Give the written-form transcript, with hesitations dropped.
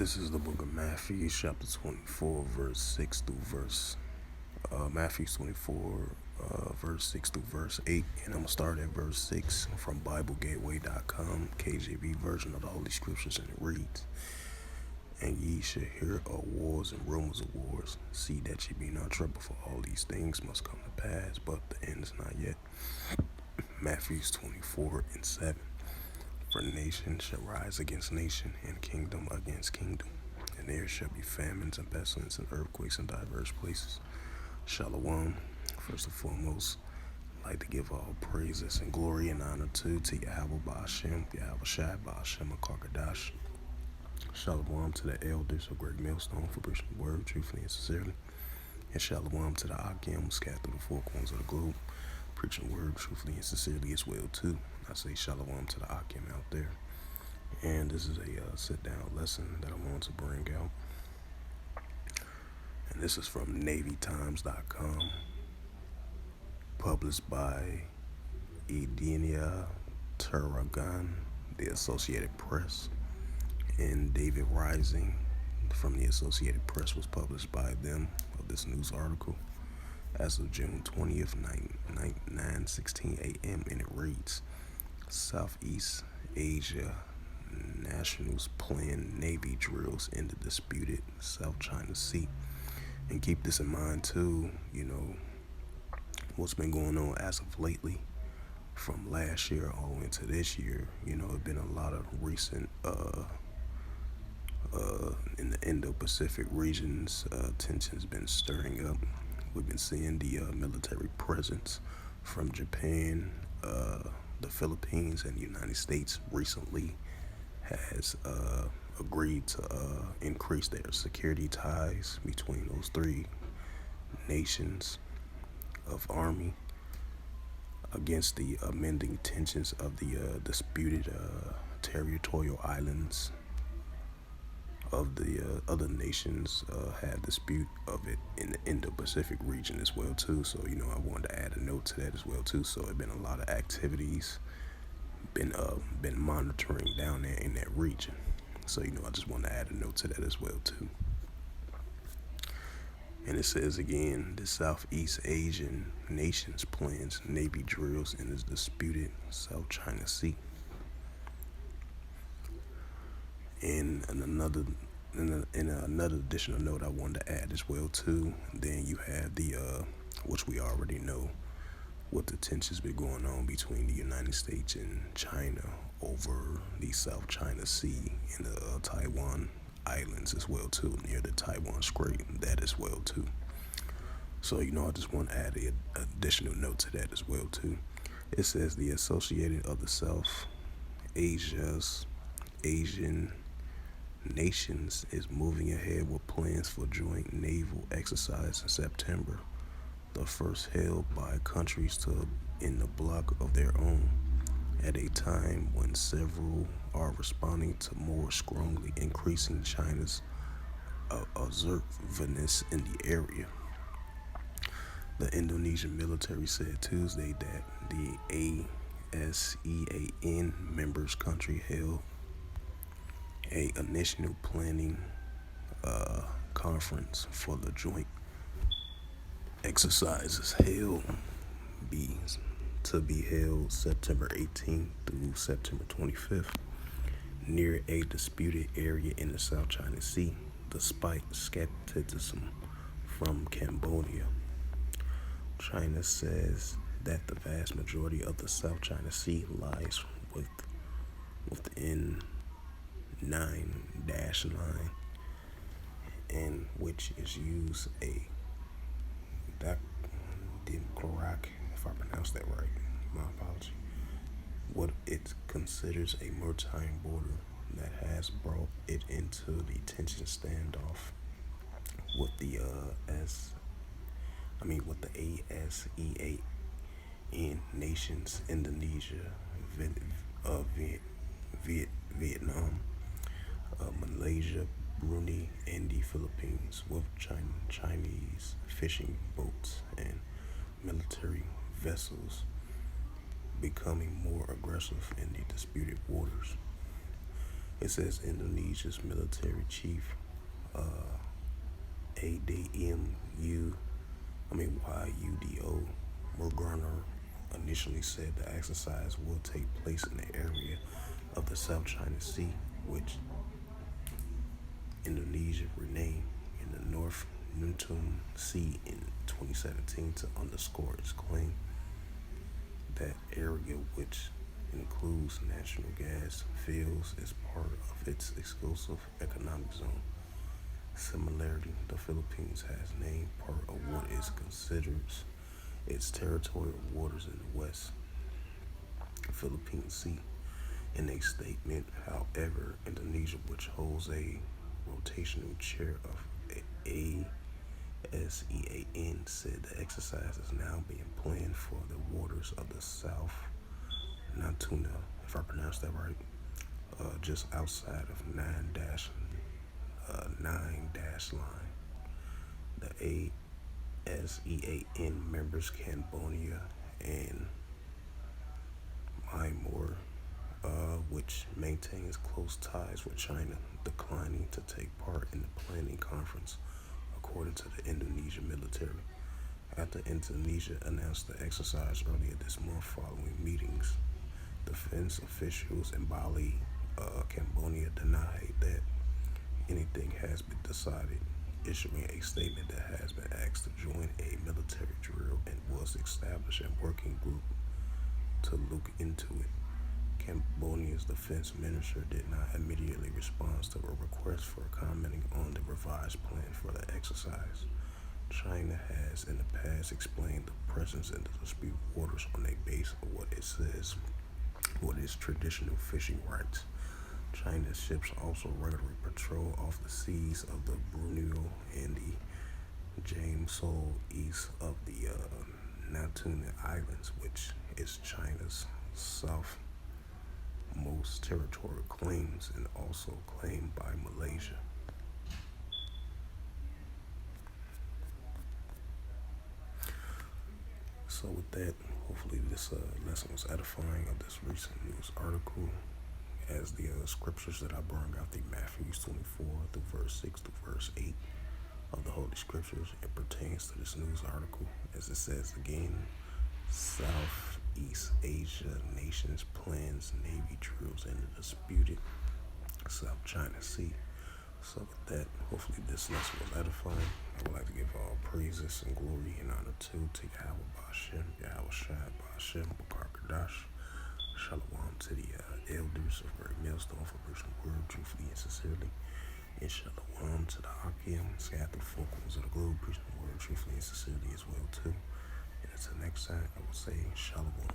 This is the book of Matthew, chapter 24, verse 6 through Matthew 24, verse 6 through verse 8. And I'm going to start at verse 6 from BibleGateway.com, KJV version of the Holy Scriptures, and it reads, "And ye shall hear of wars and rumors of wars. See that ye be not troubled, for all these things must come to pass, but the end is not yet." Matthew 24 and 7. "For nation shall rise against nation, and kingdom against kingdom. And there shall be famines and pestilence and earthquakes in diverse places." Shalom. First and foremost, I'd like to give all praises and glory and honor to Yahweh Ba'ashem, Yahweh Shai Ba'ashem Akarkadash. Shalom to the elders of Great Millstone for preaching the word truthfully and sincerely. And shalom to the Akim scattered through the four corners of the globe, preaching the word truthfully and sincerely as well too. I say shalom to the Akim out there. And this is a sit-down lesson that I want to bring out. And this is from NavyTimes.com, published by Edenia Turagan, the Associated Press, and David Rising from the Associated Press was published by them of this news article as of June 20th, 9:16 a.m. And it reads, "Southeast Asia nationals plan Navy drills in the disputed South China Sea." And keep this in mind too, what's been going on as of lately from last year all into this year. It's been a lot of recent in the Indo-Pacific regions, tensions been stirring up. We've been seeing the military presence from Japan, the Philippines, and the United States recently has agreed to increase their security ties between those three nations of army against the amending tensions of the disputed territorial islands of the other nations had dispute of it in the Indo-Pacific region as well too. So I wanted to add a note to that as well too. So it's been a lot of activities been monitoring down there in that region. So I just want to add a note to that as well too. And it says again, the Southeast Asian nations plans Navy drills in the disputed South China Sea. And another additional note I wanted to add as well too. Then you have the which we already know, what the tensions been going on between the United States and China over the South China Sea and the Taiwan Islands as well too, near the Taiwan Strait, that as well too. So I just want to add an additional note to that as well too. It says the Associated of the South Asian nations is moving ahead with plans for joint naval exercise in September, the first held by countries in the bloc of their own, at a time when several are responding to more strongly increasing China's assertiveness in the area. The Indonesian military said Tuesday that the ASEAN members country held a initial planning conference for the joint exercises to be held September 18th through September 25th near a disputed area in the South China Sea, despite skepticism from Cambodia. China says that the vast majority of the South China Sea lies within 9-line, in which is used a Dimkorak, if I pronounced that right, my apology, what it considers a maritime border that has brought it into the tension standoff with the ASEAN nations, Indonesia, Vietnam, Malaysia, Brunei, and the Philippines, with Chinese fishing boats and military vessels becoming more aggressive in the disputed waters. It says Indonesia's military chief, ADMU, YUDO Murgana initially said the exercise will take place in the area of the South China Sea, which Indonesia renamed in the North Natuna Sea in 2017 to underscore its claim. That area, which includes natural gas fields, is part of its exclusive economic zone. Similarly, the Philippines has named part of what is considered its territorial waters in the west, Philippine Sea. In a statement, however, Indonesia, which holds a rotational chair of ASEAN, said the exercise is now being planned for the waters of the South Natuna, if I pronounced that right, just outside of 9-line. The ASEAN members Cambodia and Myanmar, which maintains close ties with China, declining to take part in the planning conference, according to the Indonesian military. After Indonesia announced the exercise earlier this month following meetings, defense officials in Bali, Cambodia, denied that anything has been decided, issuing a statement that has been asked to join a military drill and was established a working group to look into it. Cambodia's defense minister did not immediately respond to a request for commenting on the revised plan for the exercise. China has in the past explained the presence in the disputed waters on a base of what it says what is traditional fishing rights. China's ships also regularly patrol off the seas of the Borneo and the James Shoal east of the Natuna Islands, which is China's southmost territorial claims and also claimed by Malaysia. So with that, hopefully this lesson was edifying of this recent news article, as the scriptures that I brought out, the Matthew 24 through verse 6 through verse 8 of the Holy Scriptures. It pertains to this news article, as it says again, Southeast Asia nations plans Navy drills in the disputed South China Sea. So with that, hopefully this lesson was edifying. I would like to give all praises and glory and honor to Yahweh Ba'Shem, Yahweh Shai Ba'Shem, Bakar Kadash. Shalom to the elders of Great Millstone for preaching the word truthfully and sincerely. And shalom to the Akim, scattered four corners of the globe, preaching the word truthfully and sincerely as well too. And until next time, I will say shalom.